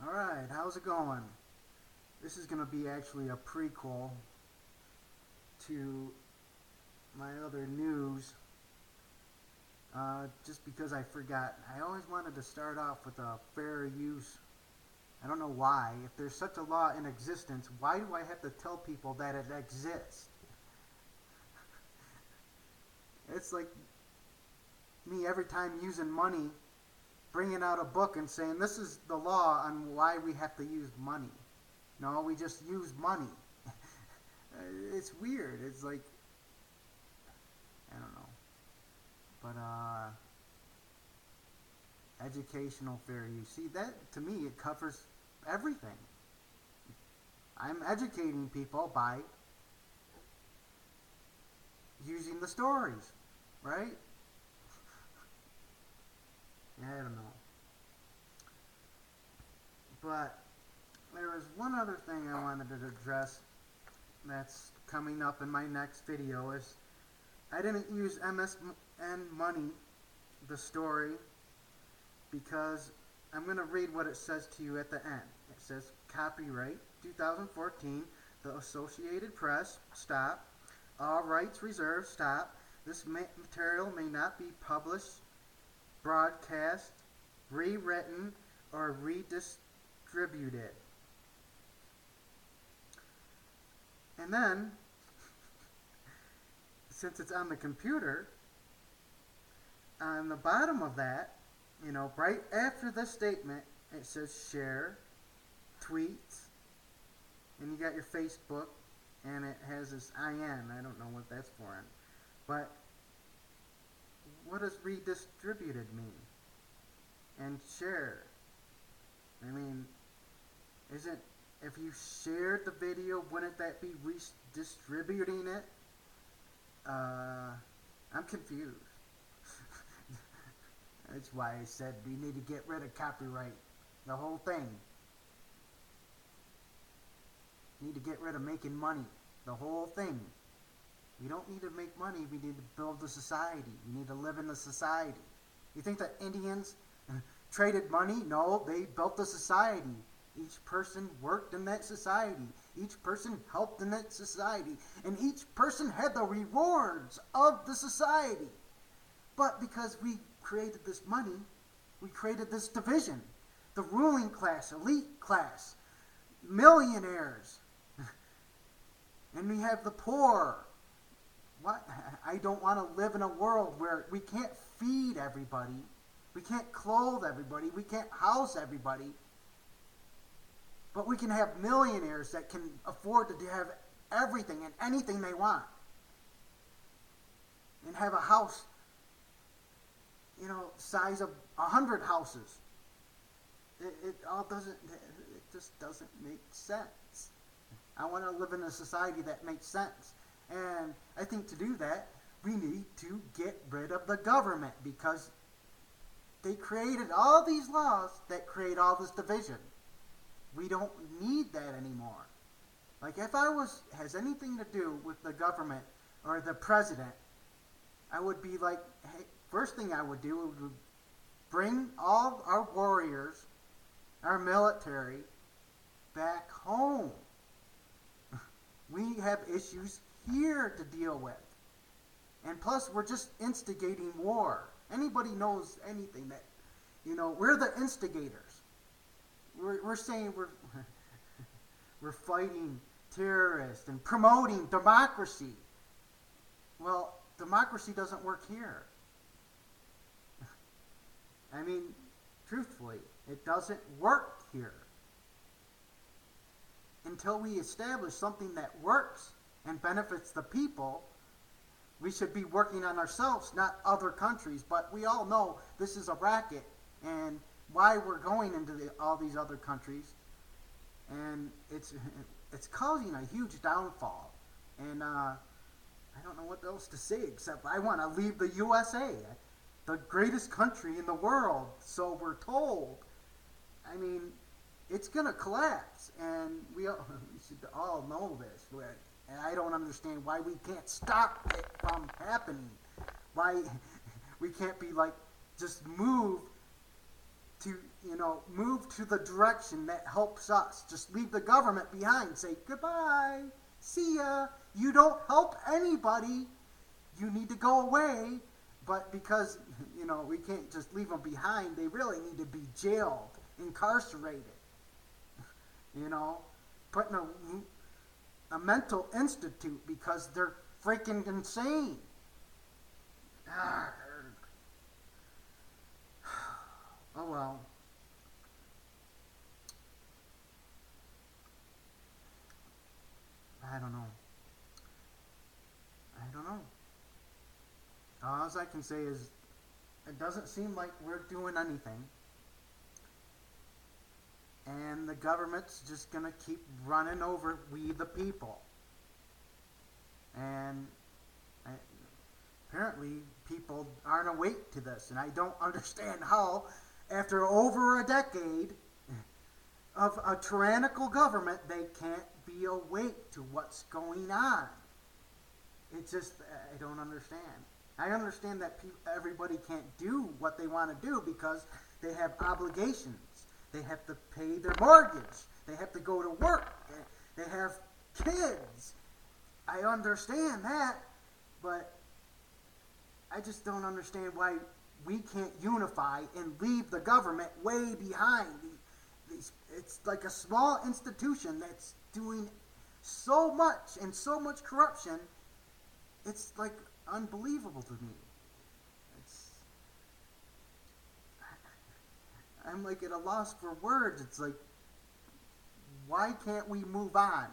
Alright, how's it going? This is going to be actually a prequel to my other news, just because I forgot. I always wanted to start off with a fair use. I don't know why. If there's such a law in existence, why do I have to tell people that it exists? It's like me every time using money, bringing out a book and saying this is the law on why we have to use money. No, we just use money. It's weird. It's like, I don't know. But educational fair use. See, that to me it covers everything. I'm educating people by using the stories, right? I don't know. But there was one other thing I wanted to address that's coming up in my next video. Is I didn't use MSN Money, the story, because I'm going to read what it says to you at the end. It says, copyright 2014, the Associated Press, stop. All rights reserved, stop. This material may not be published, broadcast, rewritten, or redistributed. And then, since it's on the computer, on the bottom of that, right after the statement, it says share, tweets, and you got your Facebook, and it has this IN. I don't know what that's for. But what does redistributed mean? And share. I mean, isn't, if you shared the video, wouldn't that be redistributing it? I'm confused. That's why I said we need to get rid of copyright. The whole thing. Need to get rid of making money. The whole thing. We don't need to make money. We need to build a society. We need to live in a society. You think that Indians traded money? No, they built a society. Each person worked in that society. Each person helped in that society. And each person had the rewards of the society. But because we created this money, we created this division. The ruling class, elite class, millionaires. And we have the poor. What? I don't want to live in a world where we can't feed everybody. We can't clothe everybody. We can't house everybody. But we can have millionaires that can afford to have everything and anything they want. And have a house, size of 100 houses. It just doesn't make sense. I want to live in a society that makes sense. And I think to do that, we need to get rid of the government, because they created all these laws that create all this division. We don't need that anymore. Like, if has anything to do with the government or the president, I would be like, hey, first thing I would do would bring all our warriors, our military, back home. We have issues here to deal with. And plus, we're just instigating war. Anybody knows anything that, we're the instigators. We're saying we're fighting terrorists and promoting democracy. Well, democracy doesn't work here. I mean, truthfully, it doesn't work here. Until we establish something that works and benefits the people, we should be working on ourselves, not other countries. But we all know this is a racket, and why we're going into all these other countries, and it's causing a huge downfall. And I don't know what else to say except I want to leave the USA, the greatest country in the world. So we're told. I mean, it's gonna collapse, and we should all know this. And I don't understand why we can't stop it from happening. Why we can't be like, just move to move to the direction that helps us. Just leave the government behind. Say goodbye. See ya. You don't help anybody. You need to go away. But because, we can't just leave them behind, they really need to be jailed, incarcerated. Put in a mental institute because they're freaking insane. Oh well. I don't know. All I can say is it doesn't seem like we're doing anything. And the government's just going to keep running over we the people. And apparently people aren't awake to this. And I don't understand how, after over a decade of a tyrannical government, they can't be awake to what's going on. It's just, I don't understand. I understand that everybody can't do what they want to do because they have obligations. They have to pay their mortgage. They have to go to work. They have kids. I understand that, but I just don't understand why we can't unify and leave the government way behind. It's like a small institution that's doing so much and so much corruption. It's like unbelievable to me. I'm like at a loss for words. It's like, why can't we move on?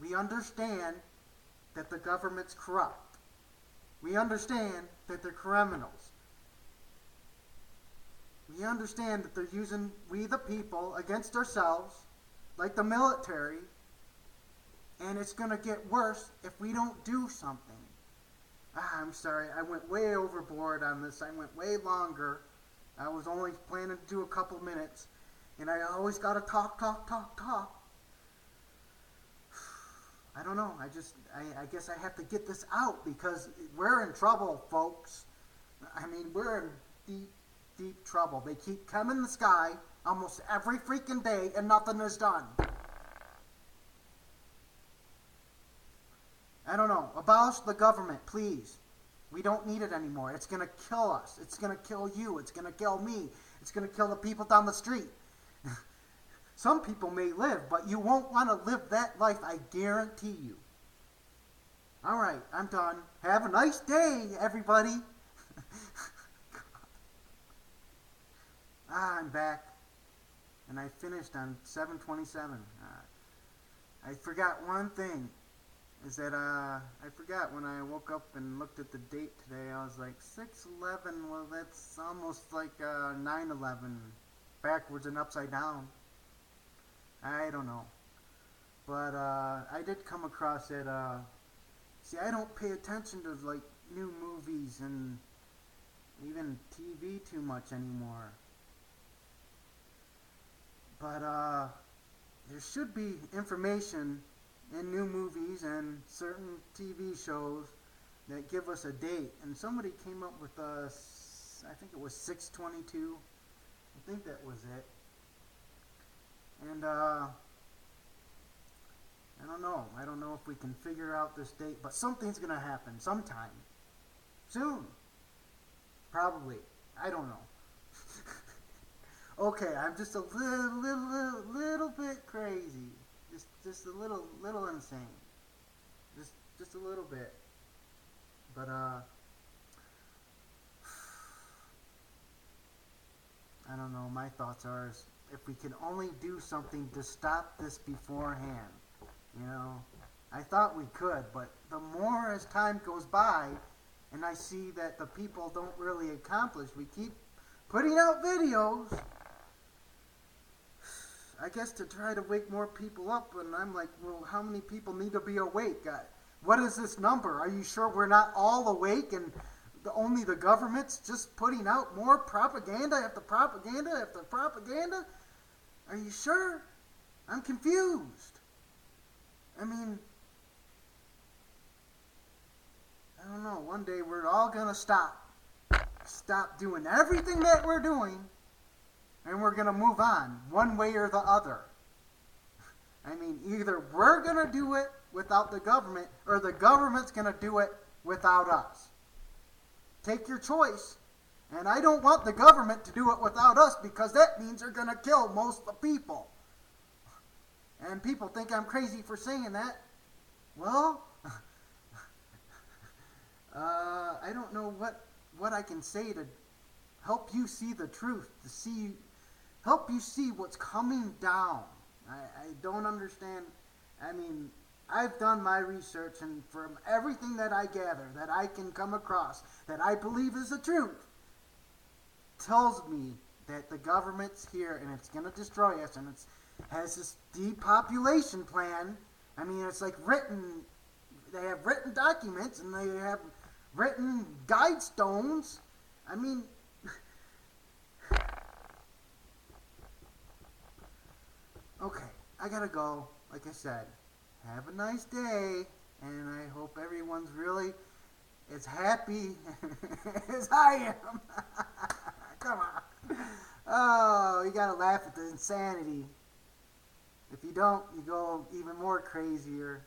We understand that the government's corrupt. We understand that they're criminals. We understand that they're using we the people against ourselves, like the military, and it's going to get worse if we don't do something. I'm sorry, I went way overboard on this. I went way longer. I was only planning to do a couple minutes, and I always got to talk. I don't know. I guess I have to get this out because we're in trouble, folks. I mean, we're in deep, deep trouble. They keep coming the sky almost every freaking day, and nothing is done. I don't know. Abolish the government, please. We don't need it anymore. It's going to kill us. It's going to kill you. It's going to kill me. It's going to kill the people down the street. Some people may live, but you won't want to live that life, I guarantee you. All right, I'm done. Have a nice day, everybody. I'm back. And I finished on 7:27. I forgot one thing. Is that I forgot when I woke up and looked at the date today. I was like 6/11. Well, that's almost like 9/11, backwards and upside down. I don't know, but I did come across it. See, I don't pay attention to like new movies and even TV too much anymore. But there should be information in new movies and certain TV shows that give us a date. And somebody came up with I think it was 6/22. I think that was it. And I don't know. I don't know if we can figure out this date, but something's going to happen sometime. Soon. Probably. I don't know. Okay, I'm just a little bit crazy. Just a little insane. Just a little bit. But I don't know, my thoughts are if we can only do something to stop this beforehand. I thought we could, but the more as time goes by and I see that the people don't really accomplish, we keep putting out videos, I guess to try to wake more people up, and I'm like, well, how many people need to be awake? What is this number? Are you sure we're not all awake and only the government's just putting out more propaganda after propaganda after propaganda? Are you sure? I'm confused. I mean, I don't know. One day we're all going to stop doing everything that we're doing and we're going to move on one way or the other. I mean, either we're going to do it without the government, or the government's going to do it without us. Take your choice. And I don't want the government to do it without us, because that means they're going to kill most of the people. And people think I'm crazy for saying that. Well, I don't know what I can say to help you see the truth, help you see what's coming down. I don't understand. I mean, I've done my research, and from everything that I gather, that I can come across, that I believe is the truth, tells me that the government's here and it's going to destroy us, and it has this depopulation plan. I mean, it's like they have written documents, and they have written guide stones. I mean, okay, I gotta go. Like I said, have a nice day, and I hope everyone's really as happy as I am. Come on. Oh, you gotta laugh at the insanity. If you don't, you go even more crazier.